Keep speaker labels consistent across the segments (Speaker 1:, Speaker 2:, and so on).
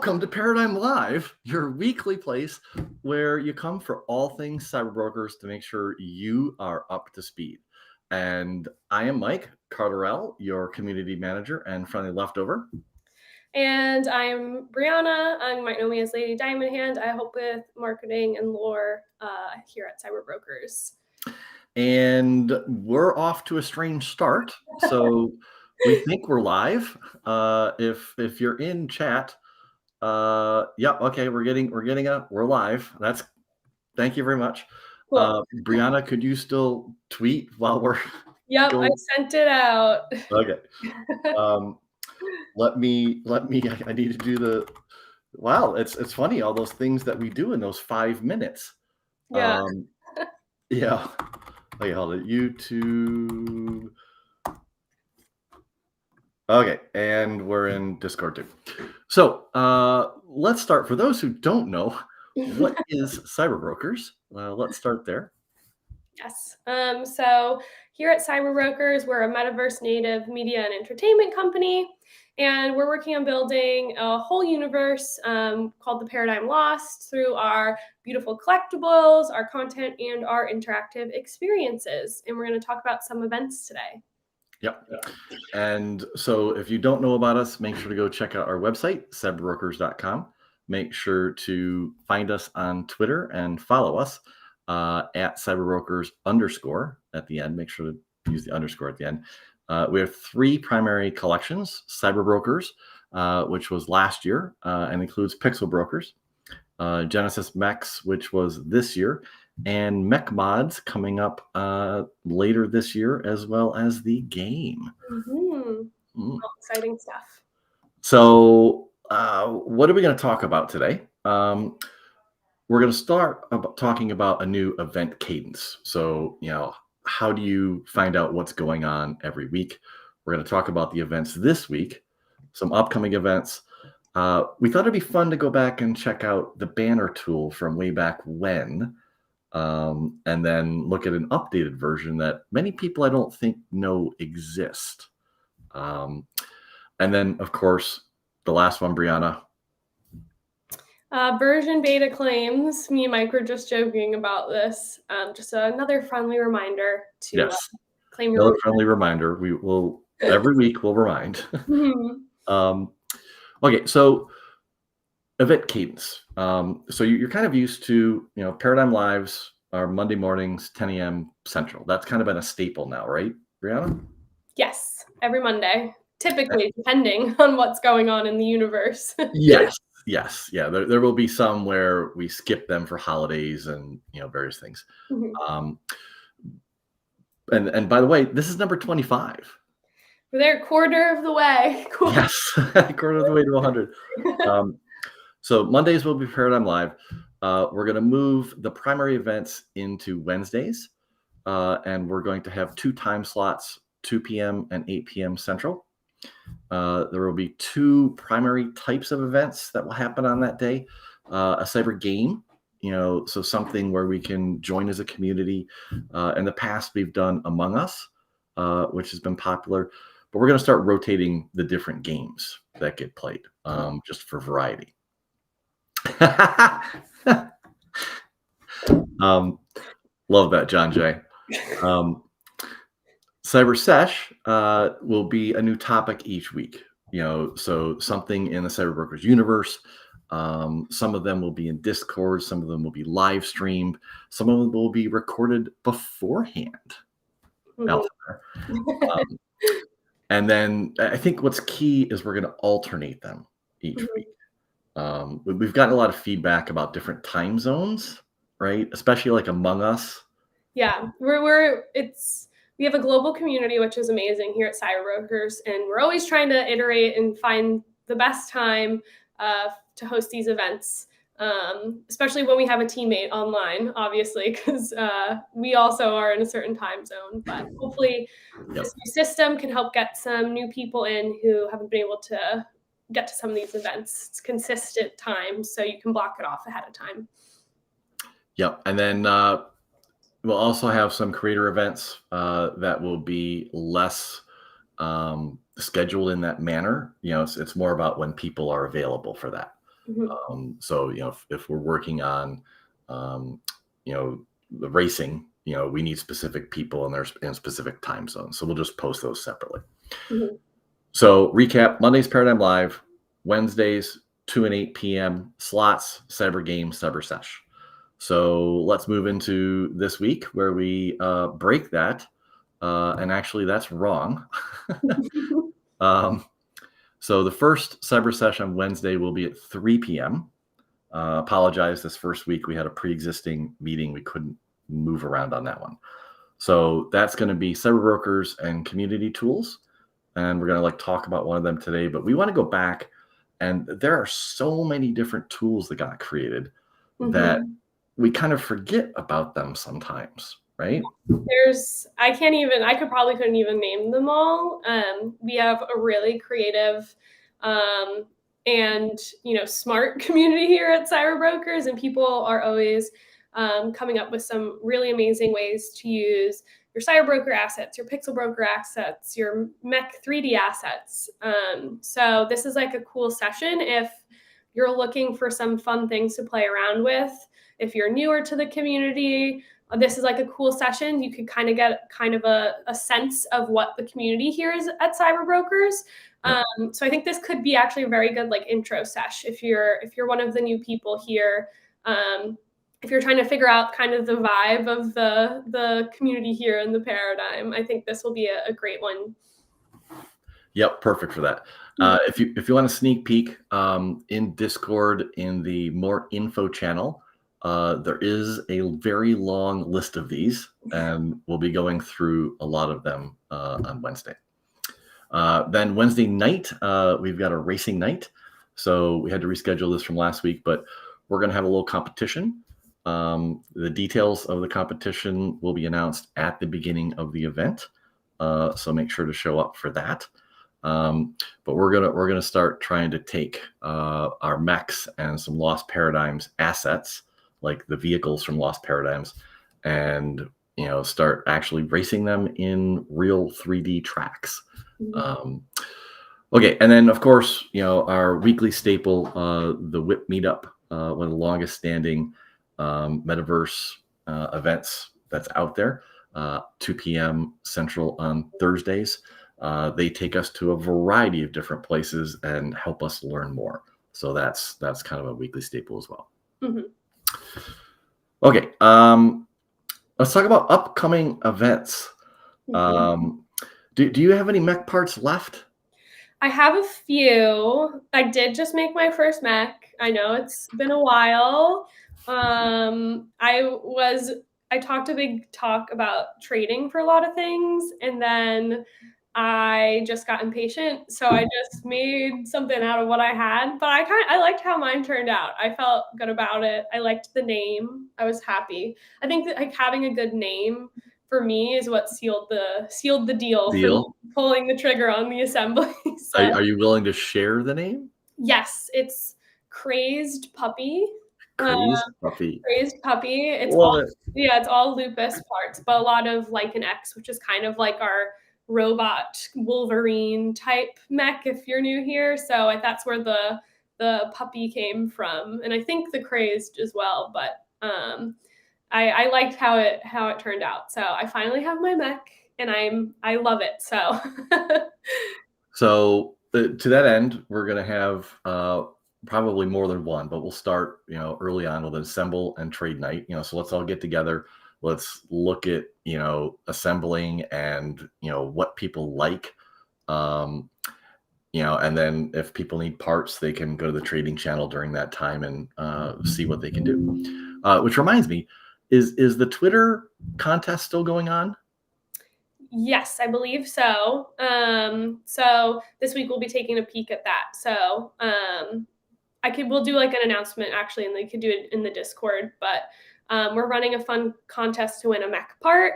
Speaker 1: Welcome to Paradigm Live, your weekly place where you come for all things CyberBrokers to make sure you are up to speed. And I am Mike Carterell, your community manager and friendly leftover.
Speaker 2: And I'm Brianna. You might know me as Lady Diamond Hand. I help with marketing and lore here at CyberBrokers.
Speaker 1: And we're off to a strange start. So we think we're live. If you're in chat, okay, we're live. Thank you very much.
Speaker 2: Cool.
Speaker 1: Brianna, could you still tweet while we're
Speaker 2: Yep,
Speaker 1: going?
Speaker 2: I sent it out.
Speaker 1: Okay. Let me, I need to do wow, it's funny, all those things that we do in those 5 minutes.
Speaker 2: Yeah.
Speaker 1: Yeah. Okay, hold it. YouTube. Okay, and we're in Discord too. So let's start. For those who don't know, what is CyberBrokers? Let's start there.
Speaker 2: Yes. So here at CyberBrokers, we're a metaverse-native media and entertainment company, and we're working on building a whole universe called the Paradigm Lost through our beautiful collectibles, our content, and our interactive experiences. And we're going to talk about some events today.
Speaker 1: Yep. And so if you don't know about us, make sure to go check out our website, cyberbrokers.com. Make sure to find us on Twitter and follow us at cyberbrokers_ at the end. Make sure to use the underscore at the end. We have 3 primary collections: CyberBrokers, which was last year and includes Pixel Brokers, Genesis Mechs, which was this year, and Mech Mods coming up later this year, as well as the game.
Speaker 2: All exciting stuff.
Speaker 1: So what are we going to talk about today? We're going to start talking about a new event cadence. So, how do you find out what's going on every week? We're going to talk about the events this week, some upcoming events. We thought it'd be fun to go back and check out the banner tool from way back when, and then look at an updated version that many people I don't think know exist. And then, of course, the last one, Brianna.
Speaker 2: Version beta claims. Me and Mike were just joking about this. Just another friendly reminder to claim your.
Speaker 1: Another friendly reminder. We will every week we'll remind. Okay, so event cadence. So you're kind of used to, Paradigm Lives are Monday mornings, 10 a.m. Central. That's kind of been a staple now, right, Brianna?
Speaker 2: Yes, every Monday, typically, depending on what's going on in the universe.
Speaker 1: Yes. Yeah. There will be some where we skip them for holidays and various things. And by the way, this is number 25.
Speaker 2: We're there, quarter of the way.
Speaker 1: Cool. Yes, quarter of the way to 100. So Mondays will be Paradigm Live. We're going to move the primary events into Wednesdays, and we're going to have 2 time slots, 2 p.m. and 8 p.m. Central. There will be 2 primary types of events that will happen on that day. A cyber game, so something where we can join as a community. In the past, we've done Among Us, which has been popular, but we're going to start rotating the different games that get played, just for variety. Love that, John Jay. Cyber Sesh will be a new topic each week, so something in the CyberBrokers universe. Some of them will be in Discord, some of them will be live streamed, some of them will be recorded beforehand. And then I think what's key is we're going to alternate them each week. We've gotten a lot of feedback about different time zones, right? Especially like Among Us.
Speaker 2: Yeah, we have a global community, which is amazing here at CyberBrokers, and we're always trying to iterate and find the best time to host these events, especially when we have a teammate online, obviously, because we also are in a certain time zone. But hopefully this new system can help get some new people in who haven't been able to get to some of these events. It's consistent time, so you can block it off ahead of time.
Speaker 1: Yep, and then we'll also have some creator events that will be less scheduled in that manner. It's more about when people are available for that. So, if we're working on, the racing, we need specific people and there's in specific time zones. So we'll just post those separately.
Speaker 2: Mhm.
Speaker 1: So recap: Mondays Paradigm Live, Wednesdays 2 and 8 p.m. slots, Cyber Game, Cyber Sesh. So let's move into this week where we break that. And actually, that's wrong. So the first Cyber Sesh on Wednesday will be at 3 p.m. Apologize, this first week we had a pre-existing meeting. We couldn't move around on that one. So that's going to be CyberBrokers and community tools. And we're going to talk about one of them today, but we want to go back, and there are so many different tools that got created that we kind of forget about them sometimes, right?
Speaker 2: I couldn't even name them all. We have a really creative and smart community here at CyberBrokers, and people are always coming up with some really amazing ways to use your CyberBroker assets, your Pixel Broker assets, your Mech 3D assets. So this is like a cool session if you're looking for some fun things to play around with. If you're newer to the community, this is like a cool session. You could kind of get a sense of what the community here is at CyberBrokers. So I think this could be actually a very good intro sesh if you're one of the new people here. If you're trying to figure out kind of the vibe of the community here in the paradigm, I think this will be a great one.
Speaker 1: Yep, perfect for that. If you want a sneak peek in Discord in the more info channel, there is a very long list of these, and we'll be going through a lot of them on Wednesday. Then Wednesday night, we've got a racing night. So we had to reschedule this from last week, but we're going to have a little competition. The details of the competition will be announced at the beginning of the event. So make sure to show up for that. But we're gonna start trying to take our mechs and some Lost Paradigms assets, like the vehicles from Lost Paradigms, and start actually racing them in real 3D tracks. Okay, and then of course our weekly staple, the WIP meetup, one of the longest standing metaverse events that's out there, 2 p.m. Central on Thursdays. They take us to a variety of different places and help us learn more. So that's kind of a weekly staple as well. Okay, let's talk about upcoming events. Do you have any mech parts left?
Speaker 2: I have a few. I did just make my first mech. I know it's been a while. I talked a big talk about trading for a lot of things, and then I just got impatient, so I just made something out of what I had. But I liked how mine turned out. I felt good about it. I liked the name. I was happy. I think that having a good name for me is what sealed the deal for pulling the trigger on the assembly. So,
Speaker 1: are you willing to share the name?
Speaker 2: Yes, it's Crazed Puppy.
Speaker 1: Crazed Puppy.
Speaker 2: Crazed Puppy. It's all lupus parts, but a lot of Lycan X, which is kind of like our robot Wolverine type mech if you're new here. So that's where the puppy came from, and I think the Crazed as well. But I liked how it turned out. So I finally have my mech, and I love it.
Speaker 1: So to that end, we're gonna have probably more than one, but we'll start early on with an assemble and trade night. So let's all get together. Let's look at assembling and what people like. And then if people need parts, they can go to the trading channel during that time and see what they can do. Which reminds me, is the Twitter contest still going on?
Speaker 2: Yes, I believe so. So this week we'll be taking a peek at that. So we'll do an announcement actually, and they could do it in the Discord. But we're running a fun contest to win a mech part,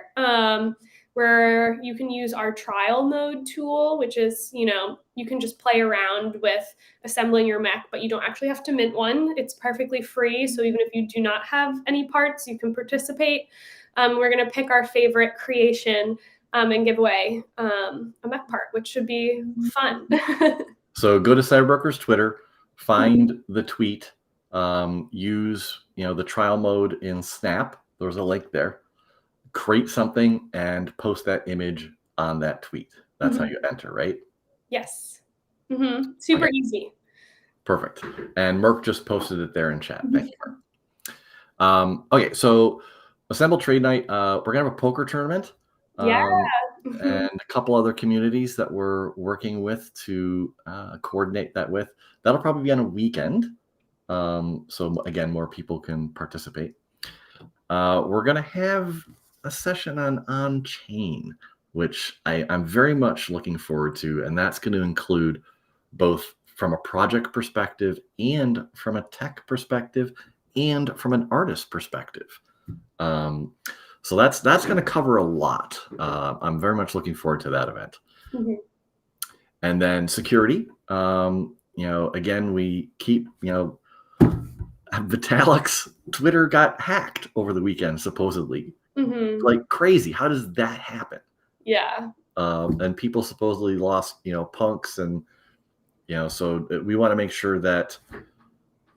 Speaker 2: where you can use our trial mode tool, which is, you can just play around with assembling your mech, but you don't actually have to mint one. It's perfectly free. So even if you do not have any parts, you can participate. We're going to pick our favorite creation and give away a mech part, which should be fun.
Speaker 1: So go to CyberBrokers Twitter, find the tweet, use the trial mode in Snap. There's a link there. Create something and post that image on that tweet. That's how you enter, right?
Speaker 2: Yes. Super
Speaker 1: Okay.
Speaker 2: easy.
Speaker 1: Perfect. And Merck just posted it there in chat. Thank you, Merck. Okay, so Assemble Trade Night. We're gonna have a poker tournament.
Speaker 2: Yeah.
Speaker 1: And a couple other communities that we're working with to coordinate that with. That'll probably be on a weekend. So again, more people can participate. We're gonna have a session on chain, which I'm very much looking forward to, and that's going to include both from a project perspective and from a tech perspective and from an artist perspective. So that's going to cover a lot. I'm very much looking forward to that event. And then security. Again, we keep Vitalik's Twitter got hacked over the weekend, supposedly. Like crazy. How does that happen?
Speaker 2: Yeah.
Speaker 1: And people supposedly lost, punks, and so we want to make sure that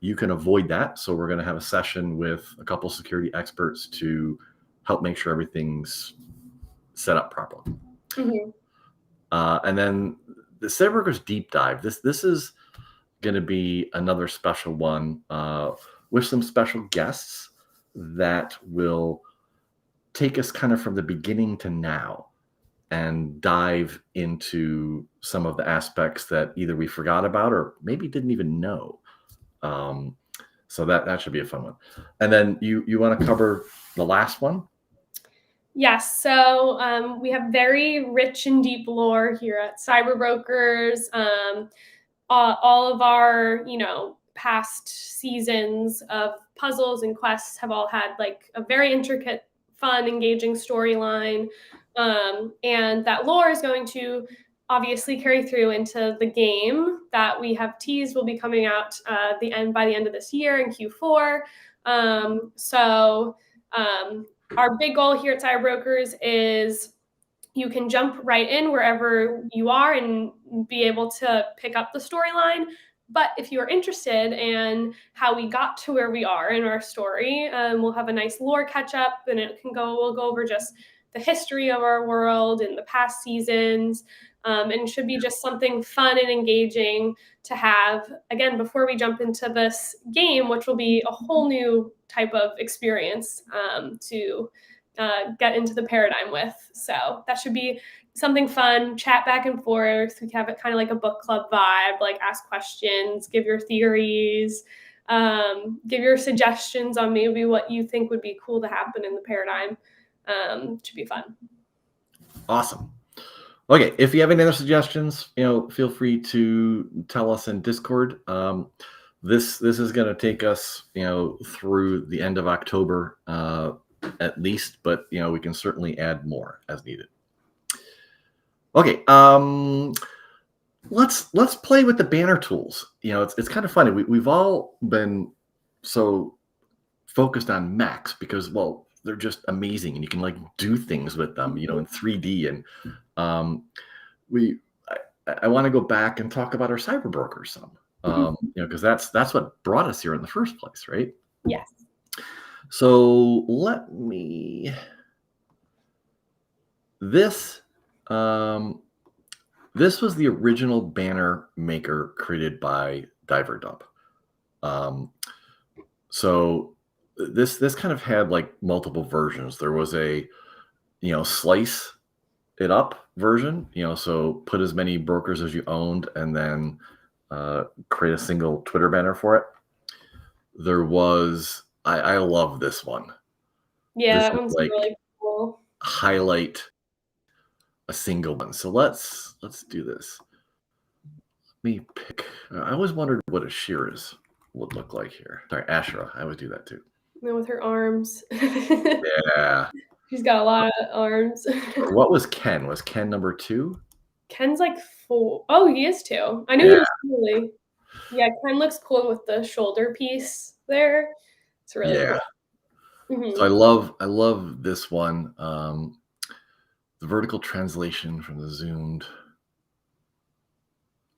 Speaker 1: you can avoid that. So we're going to have a session with a couple security experts to help make sure everything's set up properly. And then the CyberBrokers deep dive. This is going to be another special one with some special guests that will take us kind of from the beginning to now and dive into some of the aspects that either we forgot about or maybe didn't even know. So that should be a fun one. And then you want to cover the last one?
Speaker 2: Yes. So we have very rich and deep lore here at CyberBrokers. All of our, past seasons of puzzles and quests have all had like a very intricate, fun, engaging storyline. And that lore is going to obviously carry through into the game that we have teased will be coming out by the end of this year in Q4. Our big goal here at CyberBrokers is you can jump right in wherever you are and be able to pick up the storyline. But if you are interested in how we got to where we are in our story, we'll have a nice lore catch up, and we'll go over just the history of our world and the past seasons. And it should be just something fun and engaging to have, again, before we jump into this game, which will be a whole new type of experience to get into the paradigm with. So that should be something fun, chat back and forth. We can have it kind of like a book club vibe, like ask questions, give your theories, give your suggestions on maybe what you think would be cool to happen in the paradigm. Should be fun.
Speaker 1: Awesome. Okay, if you have any other suggestions, feel free to tell us in Discord. This is going to take us, through the end of October at least, but we can certainly add more as needed. Okay, let's play with the banner tools. It's kind of funny. We've all been so focused on mechs because, well, they're just amazing and you can like do things with them, in 3D. And I want to go back and talk about our CyberBrokers some, because that's what brought us here in the first place, right?
Speaker 2: Yes.
Speaker 1: So this was the original banner maker created by DiverDub. So this kind of had like multiple versions. There was a slice it up version, so put as many brokers as you owned and then create a single Twitter banner for it. There was I love this one.
Speaker 2: Yeah, that one's like really cool.
Speaker 1: Highlight a single one. So let's do this. Let me pick. I always wondered what a Shira's would look like here. Sorry, Ashera. I would do that too.
Speaker 2: With her arms.
Speaker 1: Yeah.
Speaker 2: She's got a lot of arms.
Speaker 1: What was Ken? Was Ken number 2?
Speaker 2: Ken's like 4. Oh, he is 2. I knew he was really. Yeah, Ken looks cool with the shoulder piece there. It's really cool.
Speaker 1: So I love this one. The vertical translation from the zoomed.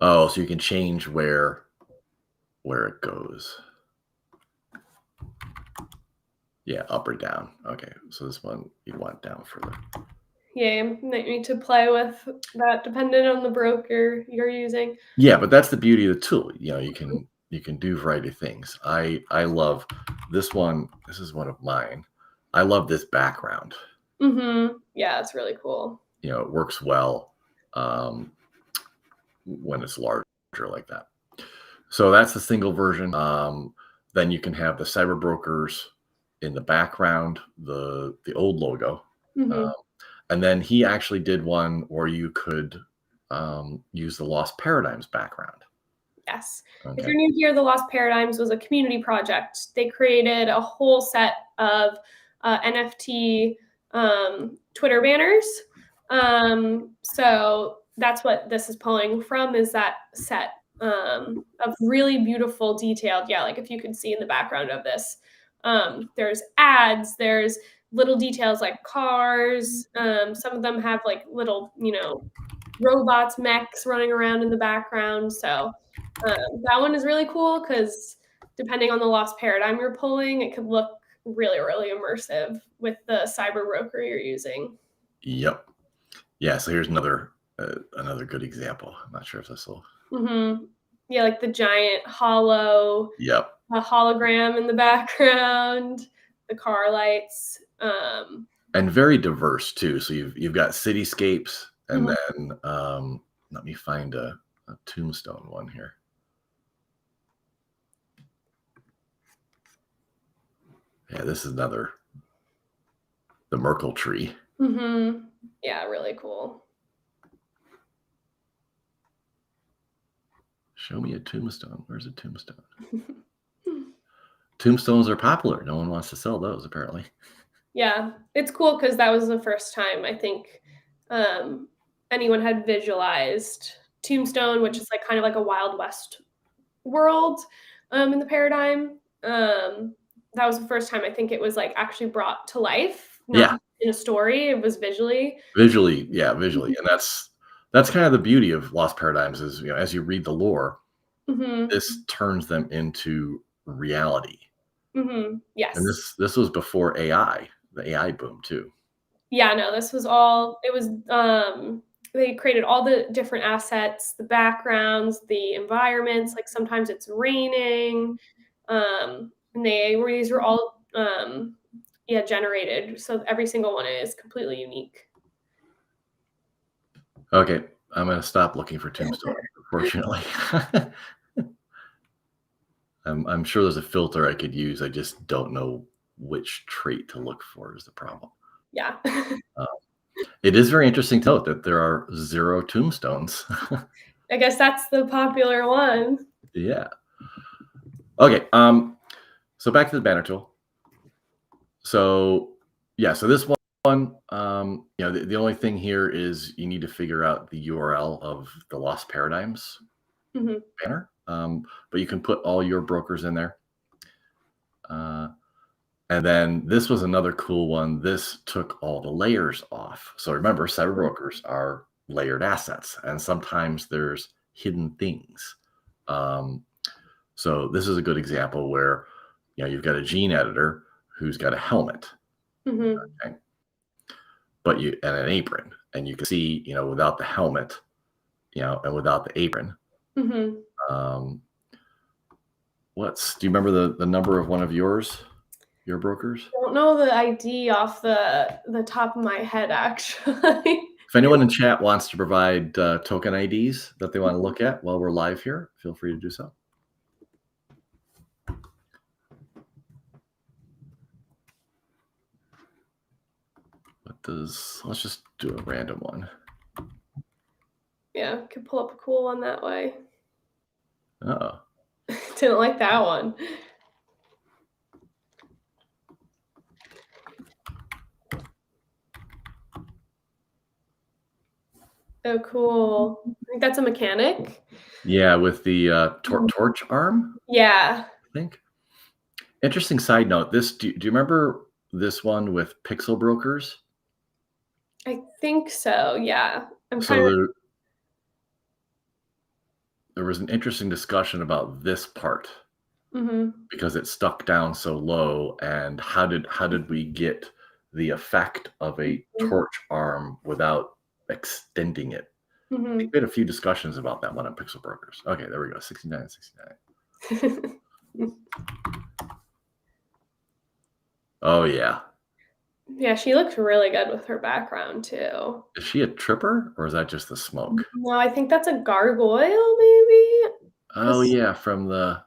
Speaker 1: Oh, so you can change where where it goes. Yeah, up or down. Okay, so this one you want down further.
Speaker 2: Yeah, you might need to play with that depending on the broker you're using.
Speaker 1: Yeah, but that's the beauty of the tool. You can do a variety of things. I love this one. This is one of mine. I love this background.
Speaker 2: Yeah, it's really cool.
Speaker 1: It works well when it's larger like that. So that's the single version. Then you can have the CyberBrokers in the background, the old logo. And then he actually did one where you could use the Lost Paradigms background.
Speaker 2: Yes.
Speaker 1: Okay.
Speaker 2: If you're new here, the Lost Paradigms was a community project. They created a whole set of NFT Twitter banners. So that's what this is pulling from, is that set of really beautiful, detailed. Yeah, like if you could see in the background of this, there's ads, there's little details like cars. Some of them have like little, robots, mechs running around in the background. So that one is really cool because depending on the lost paradigm you're pulling, it could look really, really immersive with the cyber broker you're using.
Speaker 1: Yep. Yeah. So here's another good example. I'm not sure if this will.
Speaker 2: Yeah, like the giant hollow.
Speaker 1: Yep.
Speaker 2: A hologram in the background, the car lights.
Speaker 1: And very diverse too. So you've got cityscapes, and then let me find a tombstone one here. Yeah, this is the Merkle tree.
Speaker 2: Yeah, really cool.
Speaker 1: Show me a tombstone. Where's a tombstone? Tombstones are popular. No one wants to sell those, apparently.
Speaker 2: Yeah, it's cool because that was the first time I think anyone had visualized Tombstone, which is like kind of like a Wild West world in the paradigm. That was the first time I think it was like actually brought to life, not in a story. It was visually.
Speaker 1: Visually, and that's kind of the beauty of Lost Paradigms is, as you read the lore, this turns them into reality.
Speaker 2: Yes.
Speaker 1: And this was before AI, the AI boom too.
Speaker 2: Yeah, no, this was all, it was, they created all the different assets, the backgrounds, the environments, like sometimes it's raining, and these were all, generated. So every single one is completely unique.
Speaker 1: Okay, I'm going to stop looking for tombstone, unfortunately. I'm sure there's a filter I could use. I just don't know which trait to look for is the problem.
Speaker 2: Yeah.
Speaker 1: It is very interesting to note that there are 0 tombstones.
Speaker 2: I guess that's the popular one.
Speaker 1: Yeah. Okay. So back to the banner tool. So yeah, so this one, the only thing here is you need to figure out the URL of the Lost Paradigms banner. But you can put all your brokers in there. And then this was another cool one. This took all the layers off. So remember, CyberBrokers are layered assets, and sometimes there's hidden things. So this is a good example where you've got a gene editor who's got a helmet, okay, and an apron, and you can see without the helmet, and without the apron. Do you remember the number of one of your brokers?
Speaker 2: I don't know the ID off the top of my head, actually.
Speaker 1: If anyone in chat wants to provide token IDs that they want to look at while we're live here, feel free to do so. Let's just do a random one.
Speaker 2: Yeah, could pull up a cool one that way.
Speaker 1: Oh.
Speaker 2: Didn't like that one. Oh, cool. I think that's a mechanic.
Speaker 1: Yeah, with the torch arm.
Speaker 2: Yeah.
Speaker 1: I think. Interesting side note. Do you remember this one with Pixel Brokers?
Speaker 2: I think so. Yeah.
Speaker 1: there was an interesting discussion about this part
Speaker 2: Mm-hmm.
Speaker 1: because it stuck down so low, and how did we get the effect of a torch arm without extending it? I
Speaker 2: Mm-hmm.
Speaker 1: think we had a few discussions about that one on Pixel Brokers. Okay, there we go. 69, 69. Oh yeah.
Speaker 2: Yeah, she looks really good with her background too.
Speaker 1: Is she a tripper or is that just the smoke?
Speaker 2: No, I think that's a gargoyle, maybe.
Speaker 1: Oh
Speaker 2: Cause
Speaker 1: yeah, from the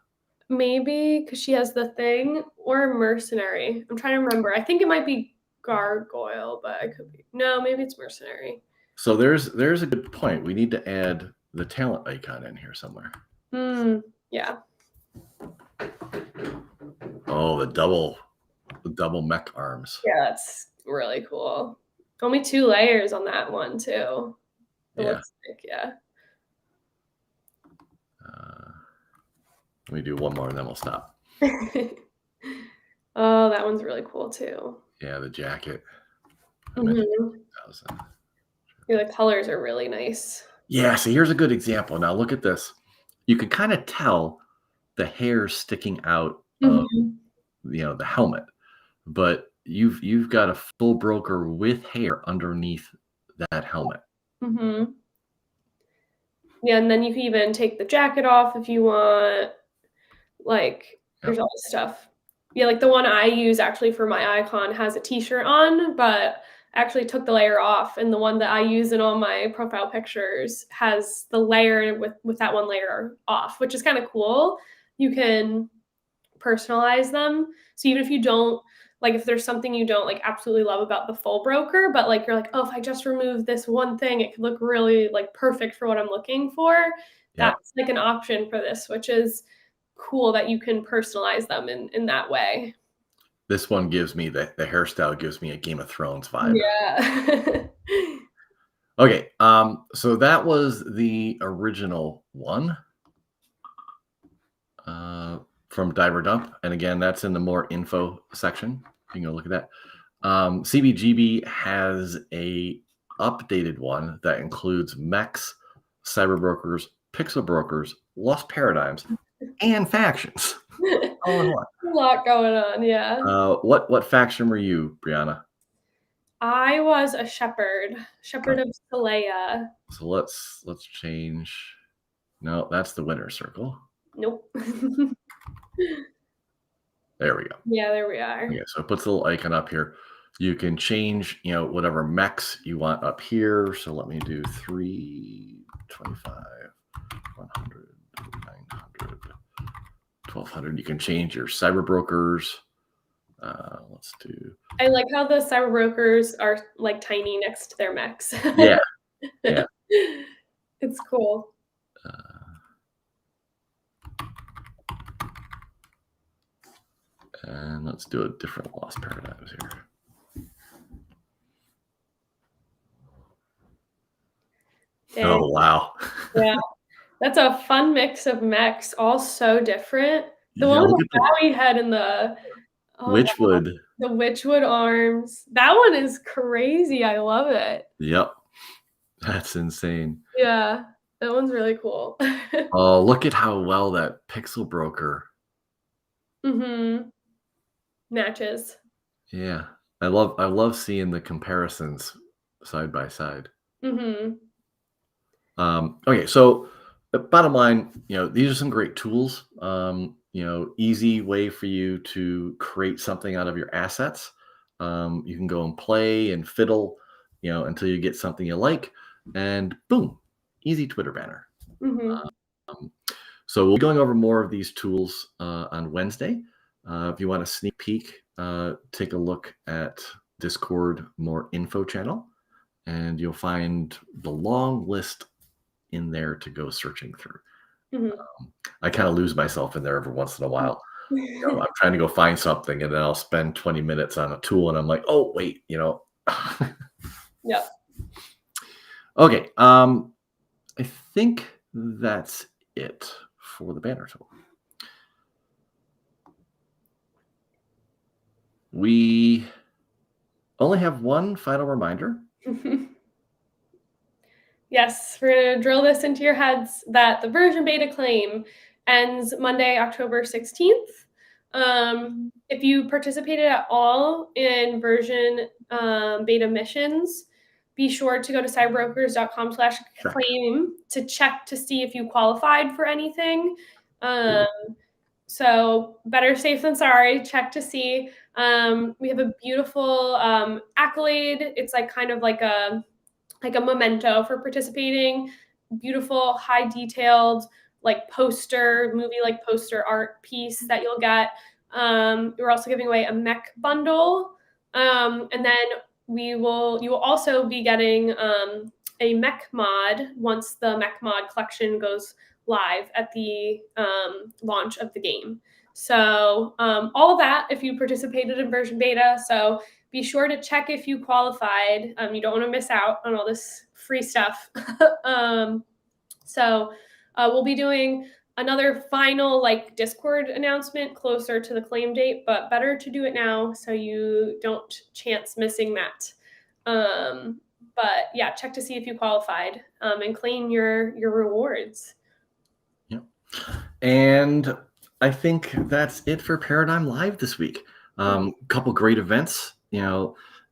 Speaker 2: maybe because she has the thing, or mercenary. I'm trying to remember. I think it might be gargoyle, but I could be. No, maybe it's mercenary.
Speaker 1: so there's a good point. We need to add the talent icon in here somewhere.
Speaker 2: Yeah.
Speaker 1: Oh, the double mech arms.
Speaker 2: Yeah, that's really cool. Only 2 layers on that one too. It
Speaker 1: Yeah.
Speaker 2: looks like, yeah.
Speaker 1: Let me do one more and then we'll stop.
Speaker 2: Oh, that one's really cool too.
Speaker 1: Yeah, the jacket.
Speaker 2: Mhm.
Speaker 1: 1000.
Speaker 2: Yeah, the colors are really nice.
Speaker 1: Yeah, so here's a good example. Now look at this. You can kind of tell the hair sticking out of
Speaker 2: Mhm.
Speaker 1: the helmet, but you've got a full broker with hair underneath that helmet.
Speaker 2: Mhm. Yeah, and then you can even take the jacket off if you want. Like, there's
Speaker 1: Yep.
Speaker 2: all this stuff. Yeah, like the one I use actually for my icon has a t-shirt on, but I actually took the layer off, and the one that I use in all my profile pictures has the layer with that one layer off, which is kinda cool. You can personalize them. So even if you don't like if there's something you don't like absolutely love about the full broker, but like you're like, oh, if I just remove this one thing, it could look really like perfect for what I'm looking for.
Speaker 1: Yep.
Speaker 2: That's like an option for this, which is cool that you can personalize them in that way.
Speaker 1: This one gives me the hairstyle gives me a Game of Thrones vibe.
Speaker 2: Yeah.
Speaker 1: Okay, so that was the original one from Diver Dump, and again, that's in the more info section. You can go look at that. CBGB has a updated one that includes mechs, cyberbrokers, pixel brokers, lost paradigms, and factions all in one.
Speaker 2: A lot going on, yeah.
Speaker 1: What faction were you, Brianna?
Speaker 2: I was a shepherd of Saleya.
Speaker 1: So let's change. No, that's the winner circle.
Speaker 2: Nope.
Speaker 1: There we go.
Speaker 2: Yeah, there we are.
Speaker 1: Okay, so it puts a little icon up here. You can change, whatever mechs you want up here. So let me do 325, 100, 900, 1200. You can change your cyber brokers. Let's do.
Speaker 2: I like how the CyberBrokers are, like, tiny next to their mechs.
Speaker 1: Yeah, yeah.
Speaker 2: It's cool.
Speaker 1: And let's do a different lost paradigms here.
Speaker 2: Dang.
Speaker 1: Oh, wow.
Speaker 2: Yeah. That's a fun mix of mechs, all so different. The
Speaker 1: Yeah,
Speaker 2: one with
Speaker 1: look
Speaker 2: the
Speaker 1: at the
Speaker 2: Bowie head and the oh god,
Speaker 1: Witchwood.
Speaker 2: the Witchwood arms. That one is crazy, I love it.
Speaker 1: Yep. That's insane.
Speaker 2: Yeah, that one's really cool.
Speaker 1: Oh, look at how well that pixel broker.
Speaker 2: Mhm. Matches.
Speaker 1: Yeah. I love seeing the comparisons side by side.
Speaker 2: Mhm.
Speaker 1: Okay, so the bottom line, these are some great tools. Easy way for you to create something out of your assets. You can go and play and fiddle, until you get something you like, and boom, easy Twitter banner.
Speaker 2: Mhm.
Speaker 1: Um, so we'll be going over more of these tools on Wednesday. If you want a sneak peek, take a look at Discord more info channel, and you'll find the long list in there to go searching through.
Speaker 2: Mhm.
Speaker 1: I kind of lose myself in there every once in a while. I'm trying to go find something, and then I'll spend 20 minutes on a tool, and I'm like, oh wait.
Speaker 2: Yep.
Speaker 1: Okay. I think that's it for the banner tool. We only have one final reminder.
Speaker 2: Yes, we're going to drill this into your heads that the version beta claim ends Monday, October 16th. If you participated at all in version beta missions, be sure to go to cyberbrokers.com/claim to check to see if you qualified for anything. So better safe than sorry. Check to see. We have a beautiful accolade. It's like kind of like a memento for participating. Beautiful, high detailed, like movie like poster art piece that you'll get. We're also giving away a mech bundle, and then you will also be getting a mech mod once the mech mod collection goes live at the launch of the game. So all of that if you participated in version beta. So be sure to check if you qualified. You don't want to miss out on all this free stuff. So we'll be doing another final like Discord announcement closer to the claim date, but better to do it now so you don't chance missing that. But yeah, check to see if you qualified and claim your rewards.
Speaker 1: Yeah. And I think that's it for Paradigm Live this week. Couple great events.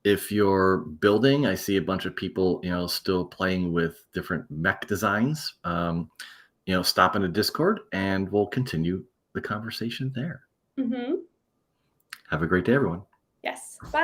Speaker 1: If you're building, I see a bunch of people, still playing with different mech designs. Stop into Discord and we'll continue the conversation there.
Speaker 2: Mm-hmm.
Speaker 1: Have a great day, everyone.
Speaker 2: Yes. Bye.